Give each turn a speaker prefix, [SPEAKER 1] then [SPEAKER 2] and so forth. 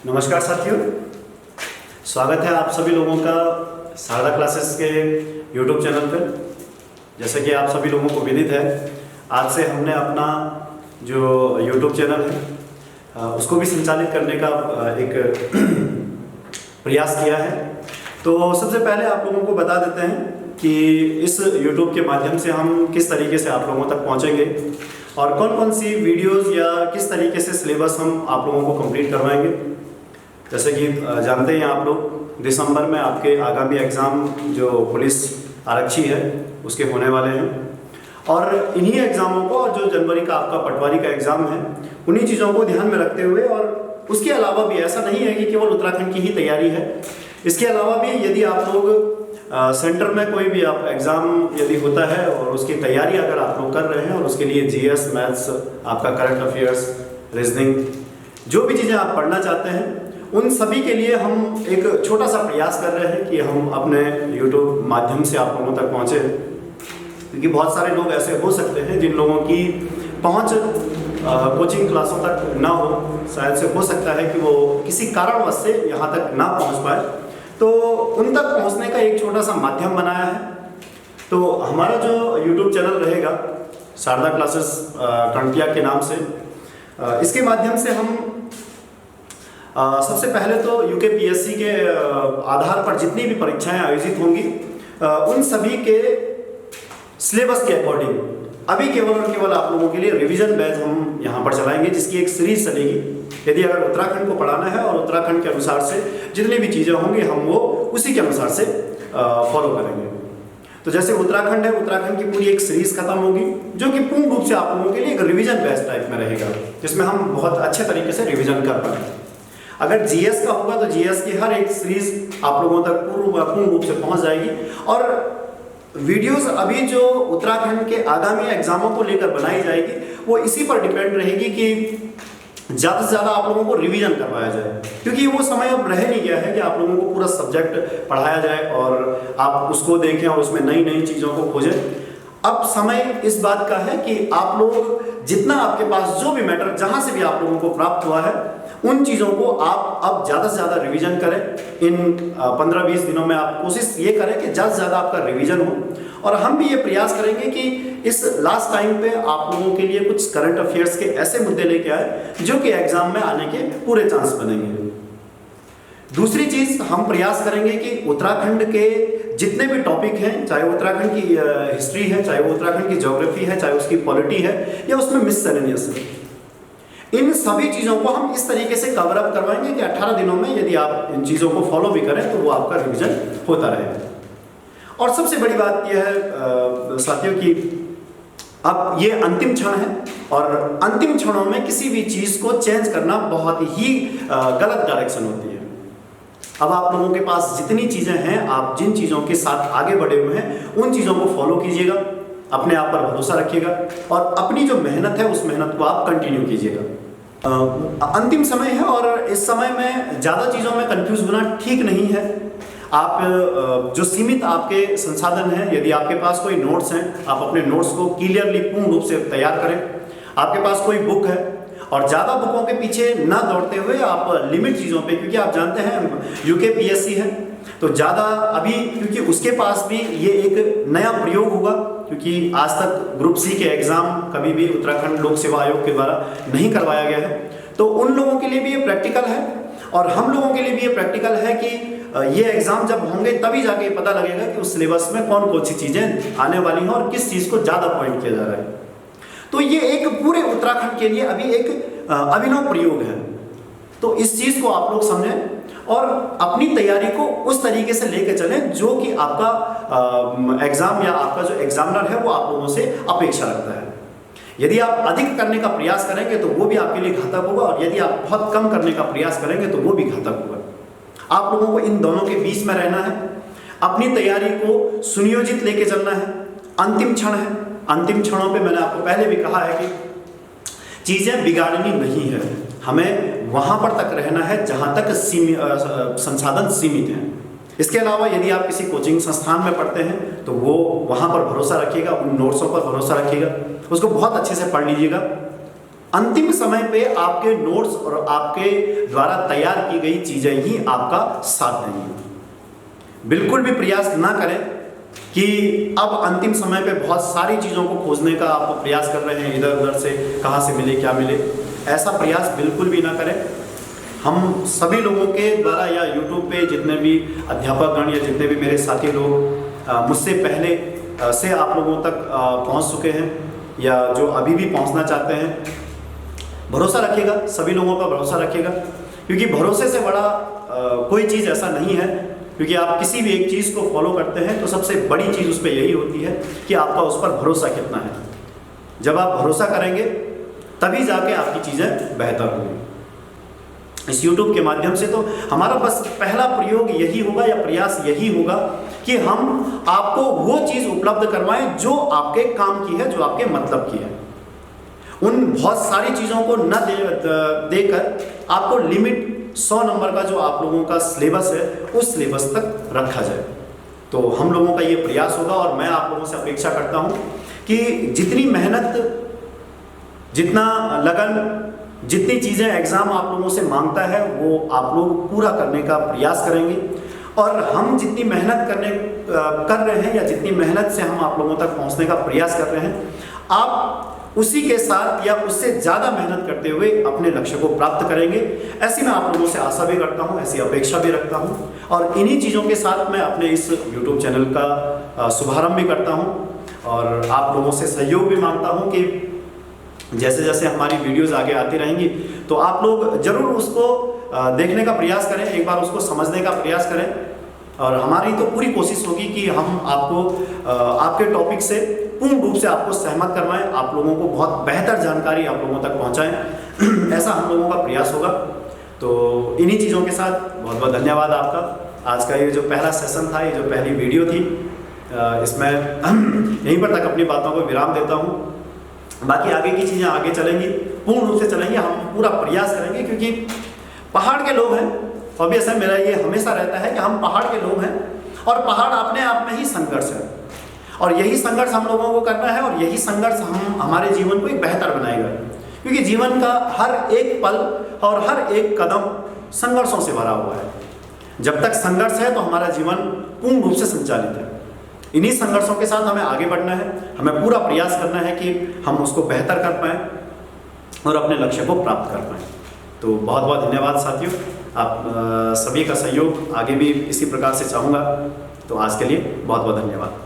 [SPEAKER 1] नमस्कार साथियों, स्वागत है आप सभी लोगों का शारदा क्लासेस के यूट्यूब चैनल पर। जैसे कि आप सभी लोगों को विदित है, आज से हमने अपना जो यूट्यूब चैनल है उसको भी संचालित करने का एक प्रयास किया है। तो सबसे पहले आप लोगों को बता देते हैं कि इस यूट्यूब के माध्यम से हम किस तरीके से आप लोगों तक पहुंचेंगे और कौन कौन सी वीडियोस या किस तरीके से सिलेबस हम आप लोगों को कंप्लीट करवाएंगे। जैसे कि जानते हैं आप लोग, दिसंबर में आपके आगामी एग्ज़ाम जो पुलिस आरक्षी है उसके होने वाले हैं और इन्हीं एग्ज़ामों को और जो जनवरी का आपका पटवारी का एग्ज़ाम है उन्हीं चीज़ों को ध्यान में रखते हुए, और उसके अलावा भी ऐसा नहीं है कि केवल उत्तराखंड की ही तैयारी है, इसके अलावा भी यदि आप लोग सेंटर में कोई भी आप एग्ज़ाम यदि होता है और उसकी तैयारी अगर आप लोग कर रहे हैं और उसके लिए जीएस, मैथ्स, आपका करंट अफेयर्स, रीजनिंग, जो भी चीज़ें आप पढ़ना चाहते हैं उन सभी के लिए हम एक छोटा सा प्रयास कर रहे हैं कि हम अपने YouTube माध्यम से आप लोगों तक पहुँचे। क्योंकि बहुत सारे लोग ऐसे हो सकते हैं जिन लोगों की पहुँच कोचिंग क्लासों तक ना हो, शायद से हो सकता है कि वो किसी कारणवश से यहाँ तक ना पहुँच पाए, तो उन तक पहुँचने का एक छोटा सा माध्यम बनाया है। तो हमारा जो YouTube चैनल रहेगा शारदा क्लासेस कंटिया के नाम से, इसके माध्यम से हम सबसे पहले तो यूकेपीएससी के आधार पर जितनी भी परीक्षाएं आयोजित होंगी उन सभी के सिलेबस के अकॉर्डिंग अभी केवल और केवल आप लोगों के लिए रिवीजन बैच हम यहाँ पर चलाएंगे, जिसकी एक सीरीज चलेगी। यदि अगर उत्तराखंड को पढ़ाना है और उत्तराखंड के अनुसार से जितनी भी चीज़ें होंगी हम वो उसी के अनुसार से फॉलो करेंगे। तो जैसे उत्तराखंड है, उत्तराखंड की पूरी एक सीरीज खत्म होगी जो कि पूर्ण रूप से आप लोगों के लिए एक रिवीजन बैच टाइप में रहेगा, जिसमें हम बहुत अच्छे तरीके से रिवीजन कर पाएंगे। अगर जीएस का होगा तो जीएस की हर एक सीरीज आप लोगों तक पूर्ण रूप से पहुंच जाएगी। और वीडियोस अभी जो उत्तराखंड के आगामी एग्जामों को लेकर बनाई जाएगी वो इसी पर डिपेंड रहेगी कि ज़्यादा से ज़्यादा आप लोगों को रिवीजन करवाया जाए, क्योंकि वो समय अब रह नहीं गया है कि आप लोगों को पूरा सब्जेक्ट पढ़ाया जाए और आप उसको देखें और उसमें नई नई चीज़ों को खोजें। अब समय इस बात का है कि आप लोग जितना आपके पास जो भी मैटर जहाँ से भी आप लोगों को प्राप्त हुआ है उन चीज़ों को आप अब ज़्यादा से ज़्यादा रिवीजन करें। इन 15-20 दिनों में आप कोशिश ये करें कि ज़्यादा से ज़्यादा आपका रिवीजन हो। और हम भी ये प्रयास करेंगे कि इस लास्ट टाइम पे आप लोगों के लिए कुछ करंट अफेयर्स के ऐसे मुद्दे लेके आए जो कि एग्जाम में आने के पूरे चांस बनेंगे। दूसरी चीज़ हम प्रयास करेंगे कि उत्तराखंड के जितने भी टॉपिक हैं, चाहे उत्तराखंड की हिस्ट्री है, चाहे वो उत्तराखंड की ज्योग्राफी है, चाहे उसकी पॉलिटी है या उसमें मिससेलेनियस है, इन सभी चीज़ों को हम इस तरीके से कवर अप करवाएंगे कि 18 दिनों में यदि आप इन चीज़ों को फॉलो भी करें तो वो आपका रिवीजन होता रहेगा। और सबसे बड़ी बात यह है साथियों कि अब ये अंतिम क्षण है और अंतिम क्षणों में किसी भी चीज़ को चेंज करना बहुत ही गलत डायरेक्शन होती है। अब आप लोगों के पास जितनी चीज़ें हैं, आप जिन चीज़ों के साथ आगे बढ़े हुए हैं उन चीज़ों को फॉलो कीजिएगा, अपने आप पर भरोसा रखिएगा और अपनी जो मेहनत है उस मेहनत को आप कंटिन्यू कीजिएगा। अंतिम समय है और इस समय में ज़्यादा चीज़ों में कंफ्यूज होना ठीक नहीं है। आप जो सीमित आपके संसाधन हैं, यदि आपके पास कोई नोट्स हैं, आप अपने नोट्स को क्लियरली पूर्ण रूप से तैयार करें। आपके पास कोई बुक है और ज़्यादा बुकों के पीछे ना दौड़ते हुए आप लिमिट चीज़ों पे, क्योंकि आप जानते हैं यूकेपीएससी है तो ज़्यादा अभी, क्योंकि उसके पास भी ये एक नया प्रयोग होगा, क्योंकि आज तक ग्रुप सी के एग्ज़ाम कभी भी उत्तराखंड लोक सेवा आयोग के द्वारा नहीं करवाया गया है। तो उन लोगों के लिए भी ये प्रैक्टिकल है और हम लोगों के लिए भी ये प्रैक्टिकल है कि ये एग्ज़ाम जब होंगे तभी जाके पता लगेगा कि उस सिलेबस में कौन कौन सी चीज़ें आने वाली हैं और किस चीज़ को ज़्यादा पॉइंट किया जा रहा है। तो ये एक पूरे उत्तराखंड के लिए अभी एक अभिनव प्रयोग है। तो इस चीज़ को आप लोग समझें और अपनी तैयारी को उस तरीके से लेके चलें जो कि आपका एग्ज़ाम या आपका जो एग्जामिनर है वो आप लोगों से अपेक्षा रखता है। यदि आप अधिक करने का प्रयास करेंगे तो वो भी आपके लिए घातक होगा और यदि आप बहुत कम करने का प्रयास करेंगे तो वो भी घातक होगा। आप लोगों को इन दोनों के बीच में रहना है, अपनी तैयारी को सुनियोजित लेके चलना है। अंतिम क्षण है, अंतिम क्षणों पे मैंने आपको पहले भी कहा है कि चीज़ें बिगाड़नी नहीं है, हमें वहाँ पर तक रहना है जहाँ तक संसाधन सीमित हैं। इसके अलावा यदि आप किसी कोचिंग संस्थान में पढ़ते हैं तो वो वहाँ पर भरोसा रखिएगा, उन नोट्सों पर भरोसा रखिएगा, उसको बहुत अच्छे से पढ़ लीजिएगा अंतिम समय पे आपके नोट्स और आपके द्वारा तैयार की गई चीजें ही आपका साथ देंगी। बिल्कुल भी प्रयास ना करें कि अब अंतिम समय पे बहुत सारी चीज़ों को खोजने का आप प्रयास कर रहे हैं, इधर उधर से कहाँ से मिले क्या मिले, ऐसा प्रयास बिल्कुल भी ना करें। हम सभी लोगों के द्वारा या YouTube पे जितने भी अध्यापकगण या जितने भी मेरे साथी लोग मुझसे पहले से आप लोगों तक पहुंच चुके हैं या जो अभी भी पहुंचना चाहते हैं, भरोसा रखिएगा, सभी लोगों का भरोसा रखिएगा, क्योंकि भरोसे से बड़ा कोई चीज़ ऐसा नहीं है। क्योंकि आप किसी भी एक चीज़ को फॉलो करते हैं तो सबसे बड़ी चीज़ उस पर यही होती है कि आपका उस पर भरोसा कितना है। जब आप भरोसा करेंगे तभी जाके आपकी चीज़ें बेहतर होंगी। इस YouTube के माध्यम से तो हमारा बस पहला प्रयोग यही होगा या प्रयास यही होगा कि हम आपको वो चीज़ उपलब्ध करवाएं जो आपके काम की है, जो आपके मतलब की है। उन बहुत सारी चीज़ों को न देकर आपको लिमिट 100 नंबर का जो आप लोगों का सिलेबस है उस सिलेबस तक रखा जाए। तो हम लोगों का ये प्रयास होगा और मैं आप लोगों से अपेक्षा करता हूँ कि जितनी मेहनत, जितना लगन, जितनी चीज़ें एग्ज़ाम आप लोगों से मांगता है वो आप लोग पूरा करने का प्रयास करेंगे। और हम जितनी मेहनत कर रहे हैं या जितनी मेहनत से हम आप लोगों तक पहुँचने का प्रयास कर रहे हैं, आप उसी के साथ या उससे ज़्यादा मेहनत करते हुए अपने लक्ष्य को प्राप्त करेंगे। ऐसी मैं आप लोगों से आशा भी करता हूँ, ऐसी अपेक्षा भी रखता हूँ। और इन्हीं चीज़ों के साथ मैं अपने इस YouTube चैनल का शुभारंभ भी करता हूँ और आप लोगों से सहयोग भी मांगता हूँ कि जैसे जैसे हमारी वीडियोज़ आगे आती रहेंगी तो आप लोग ज़रूर उसको देखने का प्रयास करें, एक बार उसको समझने का प्रयास करें। और हमारी तो पूरी कोशिश होगी कि हम आपको आपके टॉपिक से पूर्ण रूप से आपको सहमत करवाएं, आप लोगों को बहुत बेहतर जानकारी आप लोगों तक पहुंचाएं। ऐसा हम लोगों का प्रयास होगा। तो इन्हीं चीज़ों के साथ बहुत बहुत धन्यवाद आपका। आज का ये जो पहला सेशन था, ये जो पहली वीडियो थी, इसमें यहीं पर तक अपनी बातों को विराम देता हूँ। बाकी आगे की चीज़ें आगे चलेंगी, पूर्ण रूप से चलेंगी, हम पूरा प्रयास करेंगे, क्योंकि पहाड़ के लोग हैं। ऑब्वियस है, मेरा ये हमेशा रहता है कि हम पहाड़ के लोग हैं और पहाड़ अपने आप में ही संघर्ष है और यही संघर्ष हम लोगों को करना है और यही संघर्ष हम हमारे जीवन को एक बेहतर बनाएगा। क्योंकि जीवन का हर एक पल और हर एक कदम संघर्षों से भरा हुआ है। जब तक संघर्ष है तो हमारा जीवन पूर्ण रूप से संचालित है। इन्हीं संघर्षों के साथ हमें आगे बढ़ना है, हमें पूरा प्रयास करना है कि हम उसको बेहतर कर पाएँ और अपने लक्ष्य को प्राप्त कर पाएँ। तो बहुत बहुत धन्यवाद साथियों, आप सभी का सहयोग आगे भी इसी प्रकार से चाहूँगा। तो आज के लिए बहुत बहुत धन्यवाद।